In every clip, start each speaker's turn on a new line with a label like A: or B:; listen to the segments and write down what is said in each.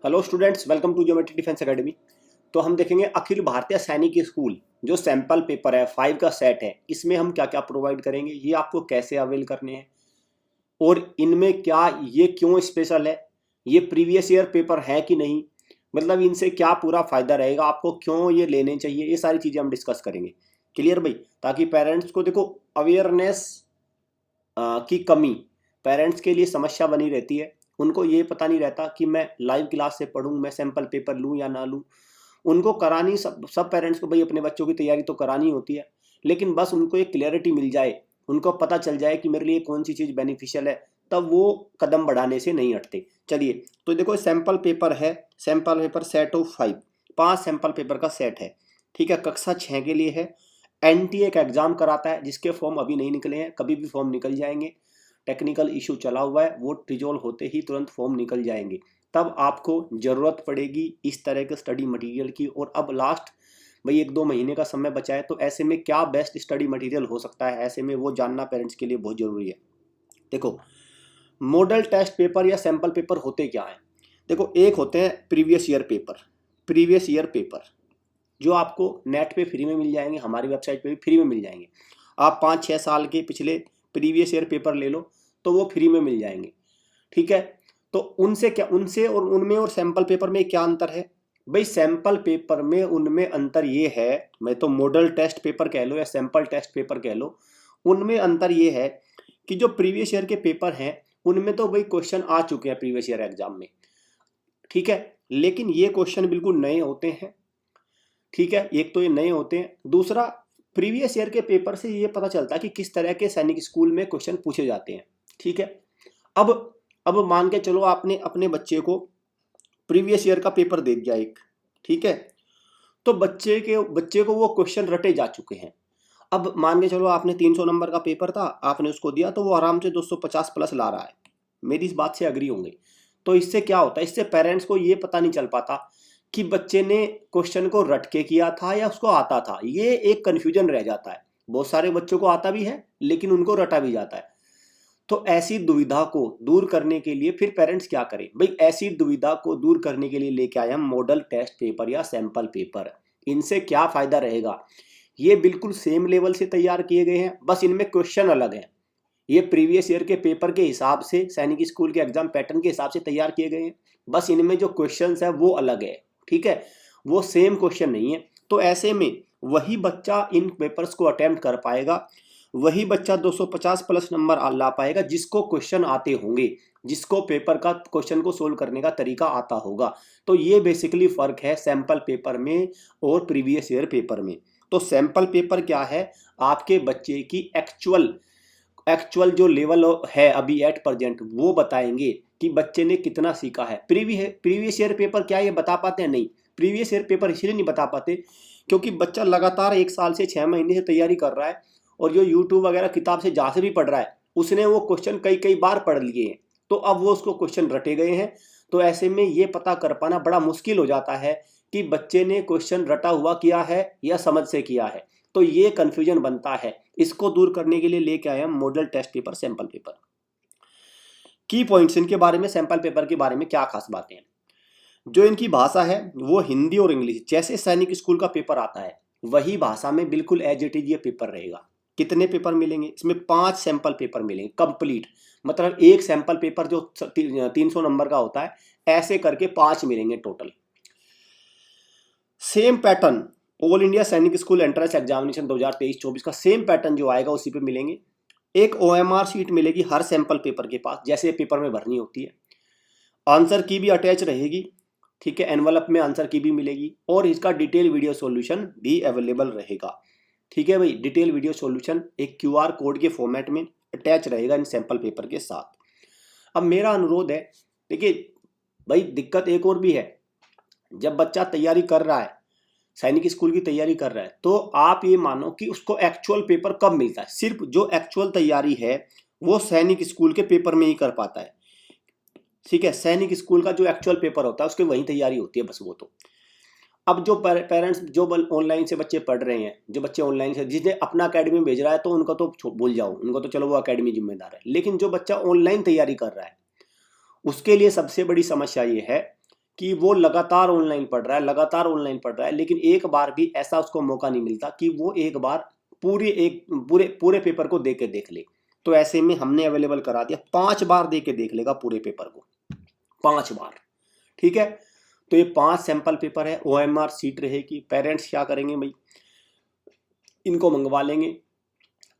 A: Hello students, welcome to geometry defence academy. तो हम देखेंगे अखिल भारतीय सैनिक स्कूल जो सैंपल पेपर है 5 का सेट है, इसमें हम क्या क्या प्रोवाइड करेंगे, ये आपको कैसे अवेल करने हैं और इनमें क्या ये क्यों स्पेशल है, ये प्रीवियस ईयर पेपर है कि नहीं, मतलब इनसे क्या पूरा फायदा रहेगा, आपको क्यों ये लेने चाहिए, ये सारी चीज़ें हम डिस्कस करेंगे। क्लियर भाई? ताकि पेरेंट्स को देखो अवेयरनेस की कमी पेरेंट्स के लिए समस्या बनी रहती है। उनको ये पता नहीं रहता कि मैं लाइव क्लास से पढ़ूँ, मैं सैंपल पेपर लूँ या ना लूँ। उनको करानी सब पेरेंट्स को भाई अपने बच्चों की तैयारी तो करानी होती है, लेकिन बस उनको एक क्लियरिटी मिल जाए, उनको पता चल जाए कि मेरे लिए कौन सी चीज़ बेनिफिशियल है, तब वो कदम बढ़ाने से नहीं हटते। चलिए, तो देखो सैंपल पेपर है, sample paper set of 5, 5 sample paper का सेट है। ठीक है, कक्षा 6 के लिए है। एनटीए का एग्जाम कराता है, जिसके फॉर्म अभी नहीं निकले हैं, कभी भी फॉर्म निकल जाएंगे। टेक्निकल इशू चला हुआ है, वो रिजोल्व होते ही तुरंत फॉर्म निकल जाएंगे। तब आपको ज़रूरत पड़ेगी इस तरह के स्टडी मटेरियल की। और अब लास्ट भाई 1-2 महीने का समय बचा है, तो ऐसे में क्या बेस्ट स्टडी मटेरियल हो सकता है, ऐसे में वो जानना पेरेंट्स के लिए बहुत ज़रूरी है। देखो, मॉडल टेस्ट पेपर या सैंपल पेपर होते क्या हैं। देखो, एक होते हैं previous year paper. Previous year paper जो आपको नेट पे फ्री में मिल जाएंगे, हमारी वेबसाइट पे भी फ्री में मिल जाएंगे। आप 5-6 साल के पिछले प्रीवियस ईयर पेपर ले लो तो वो फ्री में मिल जाएंगे। ठीक है, तो उनसे क्या, उनसे और उनमें और सैंपल पेपर में क्या अंतर है भाई? सैंपल पेपर में उनमें अंतर ये है, मैं तो मॉडल टेस्ट पेपर कह लो या सैंपल टेस्ट पेपर कह लो, उनमें अंतर ये है कि जो प्रीवियस ईयर के पेपर हैं उनमें तो भाई क्वेश्चन आ चुके हैं प्रीवियस ईयर एग्जाम में। ठीक है, लेकिन ये क्वेश्चन बिल्कुल नए होते हैं। ठीक है, एक तो ये नए होते हैं, दूसरा प्रीवियस ईयर के पेपर से ये पता चलता है कि किस तरह के सैनिक स्कूल में क्वेश्चन पूछे जाते हैं। ठीक है, अब अब मान के चलो आपने अपने बच्चे को प्रीवियस ईयर का पेपर दे दिया एक। ठीक है, तो बच्चे को वो क्वेश्चन रटे जा चुके हैं। अब मान के चलो आपने 300 नंबर का पेपर था, आपने उसको दिया तो वो आराम से 250 प्लस ला रहा है। मेरी इस बात से अग्री होंगे। तो इससे क्या होता है, इससे पेरेंट्स को ये पता नहीं चल पाता कि बच्चे ने क्वेश्चन को रट के किया था या उसको आता था। ये एक कन्फ्यूजन रह जाता है। बहुत सारे बच्चों को आता भी है लेकिन उनको रटा भी जाता है। तो ऐसी दुविधा को दूर करने के लिए फिर पेरेंट्स क्या करें भाई? ऐसी दुविधा को दूर करने के लिए लेके आए हम मॉडल टेस्ट पेपर या सैंपल पेपर। इनसे क्या फायदा रहेगा? ये बिल्कुल सेम लेवल से तैयार किए गए हैं, बस इनमें क्वेश्चन अलग हैं। ये प्रीवियस ईयर के पेपर के हिसाब से, सैनिक स्कूल के एग्जाम पैटर्न के हिसाब से तैयार किए गए हैं, बस इनमें जो क्वेश्चंस है वो अलग है। ठीक है, वो सेम क्वेश्चन नहीं है। तो ऐसे में वही बच्चा इन पेपर्स को अटेम्प्ट कर पाएगा, वही बच्चा 250 प्लस नंबर ला पाएगा जिसको क्वेश्चन आते होंगे, जिसको पेपर का क्वेश्चन को सोल्व करने का तरीका आता होगा। तो ये बेसिकली फर्क है सैंपल पेपर में और प्रीवियस ईयर पेपर में। तो सैंपल पेपर क्या है? आपके बच्चे की एक्चुअल जो लेवल है अभी एट प्रेजेंट, वो बताएंगे कि बच्चे ने कितना सीखा है। प्रीवियस ईयर पेपर क्या ये बता पाते हैं? नहीं। प्रीवियस ईयर पेपर इसलिए नहीं बता पाते क्योंकि बच्चा लगातार 1 साल से 6 महीने से तैयारी कर रहा है, और जो यूट्यूब वगैरह किताब से जहाँ से भी पढ़ रहा है उसने वो क्वेश्चन कई कई बार पढ़ लिए हैं, तो अब वो उसको क्वेश्चन रटे गए हैं। तो ऐसे में ये पता कर पाना बड़ा मुश्किल हो जाता है कि बच्चे ने क्वेश्चन रटा हुआ किया है या समझ से किया है। तो ये कन्फ्यूजन बनता है। इसको दूर करने के लिए लेके आए हम model test paper, sample paper. की पॉइंट्स इनके बारे में, सैंपल पेपर के बारे में क्या खास बातें हैं। जो इनकी भाषा है वो हिंदी और इंग्लिश, जैसे सैनिक स्कूल का पेपर आता है वही भाषा में बिल्कुल एज इट इज ये पेपर रहेगा। कितने पेपर मिलेंगे इसमें? 5 सैंपल पेपर मिलेंगे कंप्लीट। मतलब एक सैंपल पेपर जो 300 नंबर का होता है, ऐसे करके 5 मिलेंगे total. Same pattern all India सैनिक स्कूल एंट्रेंस एग्जामिनेशन 2023-24 का सेम पैटर्न जो आएगा उसी पे मिलेंगे। एक ओएमआर शीट मिलेगी हर सैंपल पेपर के पास, जैसे पेपर में भरनी होती है। आंसर की भी अटैच रहेगी। ठीक है, एनवलप में आंसर की भी मिलेगी, और इसका डिटेल वीडियो सॉल्यूशन भी अवेलेबल रहेगा। ठीक है भाई, डिटेल वीडियो सॉल्यूशन एक क्यूआर कोड के फॉर्मेट में अटैच रहेगा इन सैंपल पेपर के साथ। अब मेरा अनुरोध है, देखिए भाई दिक्कत एक और भी है। जब बच्चा तैयारी कर रहा है, सैनिक स्कूल की तैयारी कर रहा है, तो आप ये मानो कि उसको एक्चुअल पेपर कब मिलता है? सिर्फ जो एक्चुअल तैयारी है वो सैनिक स्कूल के पेपर में ही कर पाता है। ठीक है, सैनिक स्कूल का जो एक्चुअल पेपर होता है उसकी वही तैयारी होती है बस। वो तो अब जो पेरेंट्स जो ऑनलाइन से बच्चे पढ़ रहे हैं, जो बच्चे ऑनलाइन से, जिसने अपना एकेडमी भेज रहा है तो उनका तो भूल जाओ, उनको तो चलो वो एकेडमी जिम्मेदार है। लेकिन जो बच्चा ऑनलाइन तैयारी कर रहा है उसके लिए सबसे बड़ी समस्या ये है कि वो लगातार ऑनलाइन पढ़ रहा है, लगातार ऑनलाइन पढ़ रहा है, लेकिन एक बार भी ऐसा उसको मौका नहीं मिलता कि वो एक बार पूरे पूरे पेपर को देख ले। तो ऐसे में हमने अवेलेबल करा दिया 5 बार दे के देख लेगा पूरे पेपर को, 5 बार। ठीक है, तो ये 5 सैंपल पेपर है, OMR सीट रहेगी। पेरेंट्स क्या करेंगे भाई, इनको मंगवा लेंगे,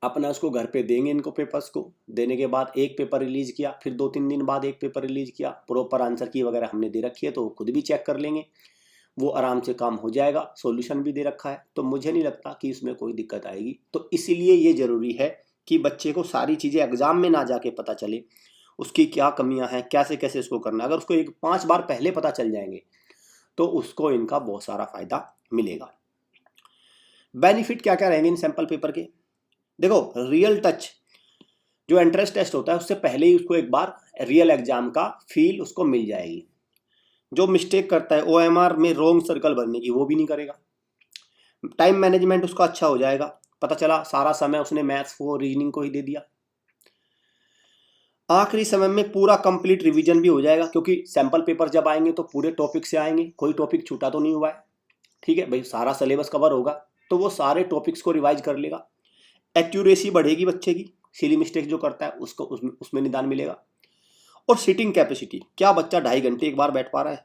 A: अपना उसको घर पे देंगे, इनको पेपर्स को देने के बाद एक पेपर रिलीज किया, फिर 2-3 दिन बाद एक पेपर रिलीज किया, प्रॉपर आंसर की वगैरह हमने दे रखी है तो खुद भी चेक कर लेंगे, वो आराम से काम हो जाएगा, सॉल्यूशन भी दे रखा है, तो मुझे नहीं लगता कि इसमें कोई दिक्कत आएगी। तो इसीलिए ये ज़रूरी है कि बच्चे को सारी चीज़ें एग्ज़ाम में ना जाके पता चले, उसकी क्या कमियां हैं, कैसे कैसे इसको करना है। अगर उसको 5 बार पहले पता चल जाएंगे तो उसको इनका बहुत सारा फायदा मिलेगा। बेनिफिट क्या क्या रहेंगे इन सैंपल पेपर के? देखो, रियल टच जो एंट्रेंस टेस्ट होता है उससे पहले ही उसको एक बार रियल एग्जाम का फील उसको मिल जाएगी। जो मिस्टेक करता है OMR में रॉन्ग सर्कल भरने की, वो भी नहीं करेगा। टाइम मैनेजमेंट उसका अच्छा हो जाएगा, पता चला सारा समय उसने मैथ्स को रीजनिंग को ही दे दिया। आखिरी समय में पूरा कंप्लीट रिवीजन भी हो जाएगा, क्योंकि सैंपल पेपर जब आएंगे तो पूरे टॉपिक से आएंगे, कोई टॉपिक छूटा तो नहीं हुआ है। ठीक है भाई, सारा सिलेबस कवर होगा तो वो सारे टॉपिक्स को रिवाइज कर लेगा। एक्यूरेसी बढ़ेगी बच्चे की, सिली मिस्टेक जो करता है उसको उसमें निदान मिलेगा। और सिटिंग कैपेसिटी, क्या बच्चा 2.5 घंटे एक बार बैठ पा रहा है?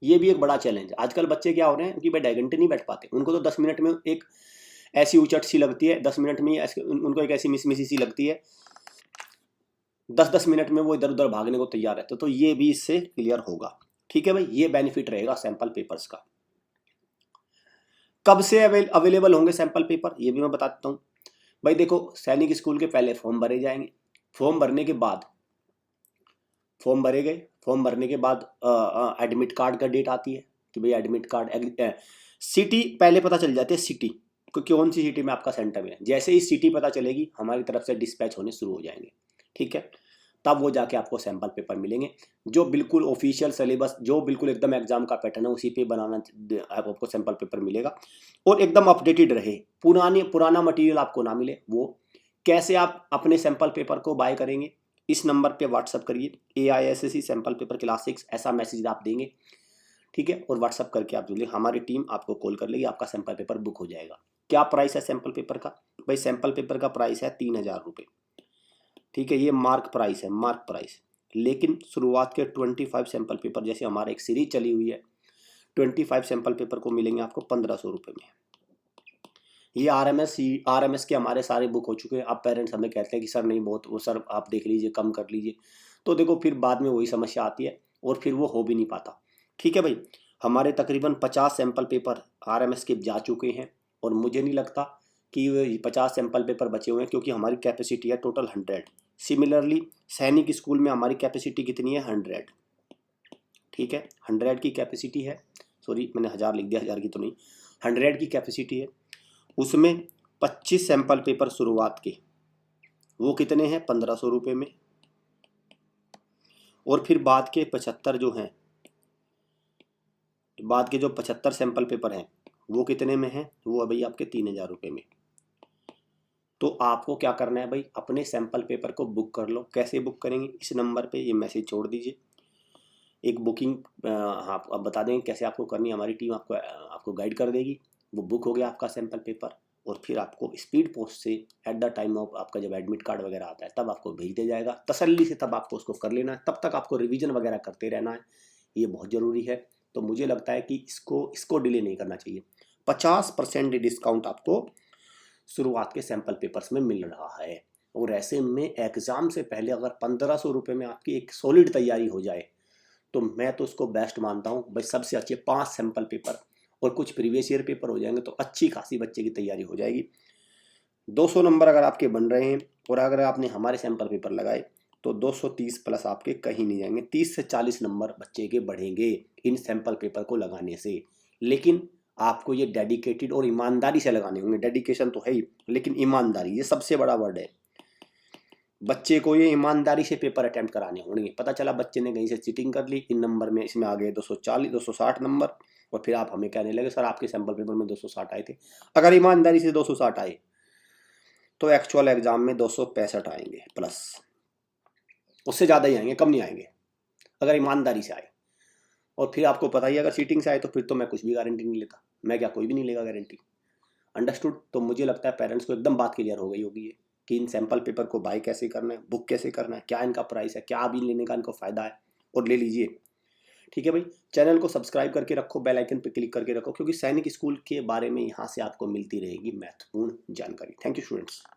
A: ये भी एक बड़ा चैलेंज है। आजकल बच्चे क्या हो रहे हैं कि भाई 2.5 घंटे नहीं बैठ पाते, उनको तो 10 मिनट में एक ऐसी उचट सी लगती है, 10 मिनट में उनको एक ऐसी मिसमिसी सी लगती है, 10-10 मिनट में वो इधर उधर भागने को तैयार रहते, तो ये भी इससे क्लियर होगा। ठीक है भाई, ये बेनिफिट रहेगा सैंपल पेपर्स का। कब से अवेलेबल होंगे सैंपल पेपर, ये भी मैं बता देता हूँ। भाई देखो, सैनिक स्कूल के पहले फॉर्म भरे जाएंगे, फॉर्म भरने के बाद फॉर्म भरे गए, फॉर्म भरने के बाद एडमिट कार्ड का डेट आती है कि भाई एडमिट कार्ड, सिटी पहले पता चल जाती है, सिटी कौन सी सिटी में आपका सेंटर है। जैसे ही सिटी पता चलेगी हमारी तरफ से डिस्पैच होने शुरू हो जाएंगे। ठीक है, तब वो जाके आपको सैंपल पेपर मिलेंगे, जो बिल्कुल ऑफिशियल सिलेबस, जो बिल्कुल एकदम एग्जाम का पैटर्न है उसी पे बनाना आपको सैंपल पेपर मिलेगा। और एकदम अपडेटेड रहे, पुराना मटेरियल आपको ना मिले। वो कैसे आप अपने सैंपल पेपर को बाय करेंगे, इस नंबर पे व्हाट्सअप करिए, AISSE सैंपल पेपर क्लास 6 ऐसा मैसेज आप देंगे। ठीक है, और व्हाट्सअप करके आप जुड़िए, हमारी टीम आपको कॉल कर लेगी, आपका सैंपल पेपर बुक हो जाएगा। क्या प्राइस है सैंपल पेपर का? भाई सैंपल पेपर का प्राइस है 3000 रुपये। ठीक है, ये मार्क प्राइस है, मार्क प्राइस। लेकिन शुरुआत के 25 सैंपल पेपर, जैसे हमारा एक सीरीज चली हुई है, 25 सैंपल पेपर को मिलेंगे आपको 1500 रुपये में। ये RMS के हमारे सारे बुक हो चुके हैं। अब पेरेंट्स हमें कहते हैं कि सर नहीं, बहुत वो सर आप देख लीजिए, कम कर लीजिए। तो देखो फिर बाद में वही समस्या आती है और फिर वो हो भी नहीं पाता। ठीक है भाई, हमारे तकरीबन 50 सैंपल पेपर RMS के जा चुके हैं, और मुझे नहीं लगता कि 50 सैंपल पेपर बचे हुए हैं, क्योंकि हमारी कैपेसिटी है टोटल 100। सिमिलरली सैनिक स्कूल में हमारी कैपेसिटी कितनी है? 100। ठीक है, 100 की कैपेसिटी है, सॉरी मैंने 1000 लिख दिया, 1000 की तो नहीं, 100 की कैपेसिटी है। उसमें 25 सैंपल पेपर शुरुआत के, वो कितने हैं? 1500 रुपये में। और फिर बाद के 75 जो हैं, बाद के जो 75 सैंपल पेपर हैं वो कितने में हैं? वो है भाई आपके 3000 रुपये में। तो आपको क्या करना है भाई, अपने सैंपल पेपर को बुक कर लो। कैसे बुक करेंगे? इस नंबर पे ये मैसेज छोड़ दीजिए, एक बुकिंग, हाँ आप बता देंगे कैसे आपको करनी है, हमारी टीम आपको गाइड कर देगी। वो बुक हो गया आपका सैंपल पेपर, और फिर आपको स्पीड पोस्ट से एट द टाइम ऑफ आपका जब एडमिट कार्ड वगैरह आता है तब आपको भेज दिया जाएगा। तसल्ली से तब आपको उसको कर लेना है, तब तक आपको रिवीजन वगैरह करते रहना है, ये बहुत ज़रूरी है। तो मुझे लगता है कि इसको डिले नहीं करना चाहिए। 50% डिस्काउंट आपको शुरुआत के सैंपल पेपर्स में मिल रहा है, और ऐसे में एग्ज़ाम से पहले अगर 1500 रुपये में आपकी एक सॉलिड तैयारी हो जाए तो मैं तो उसको बेस्ट मानता हूँ भाई। सबसे अच्छे 5 सैंपल पेपर और कुछ प्रीवियस ईयर पेपर हो जाएंगे तो अच्छी खासी बच्चे की तैयारी हो जाएगी। 200 नंबर अगर आपके बन रहे हैं और अगर आपने हमारे सैंपल पेपर लगाए तो 230 प्लस आपके कहीं नहीं जाएंगे, 30 से 40 नंबर बच्चे के बढ़ेंगे इन सैंपल पेपर को लगाने से। लेकिन आपको ये डेडिकेटेड और ईमानदारी से लगाने होंगे। डेडिकेशन तो है ही, लेकिन ईमानदारी ये सबसे बड़ा वर्ड है। बच्चे को ये ईमानदारी से पेपर अटेम्प्ट कराने होंगे। पता चला बच्चे ने कहीं से चीटिंग कर ली, इन नंबर में इसमें आ गए 240 260 नंबर, और फिर आप हमें कहने लगे सर आपके सैंपल पेपर में 260 आए थे। अगर ईमानदारी से 260 आए तो एक्चुअल एग्जाम में 265 आएंगे प्लस, उससे ज़्यादा ही आएंगे, कम नहीं आएंगे अगर ईमानदारी से आए। और फिर आपको पता ही, अगर चीटिंग से आए तो फिर तो मैं कुछ भी गारंटी नहीं लेता, मैं क्या कोई भी नहीं लेगा गारंटी। अंडरस्टूड। तो मुझे लगता है पेरेंट्स को एकदम बात क्लियर हो गई होगी ये, कि इन सैम्पल पेपर को बाय कैसे करना है, बुक कैसे करना है, क्या इनका प्राइस है, क्या अभी लेने का इनको फ़ायदा है, और ले लीजिए। ठीक है भाई, चैनल को सब्सक्राइब करके रखो, बेल आइकन पे क्लिक करके रखो, क्योंकि सैनिक स्कूल के बारे में यहाँ से आपको मिलती रहेगी महत्वपूर्ण जानकारी। Thank you students.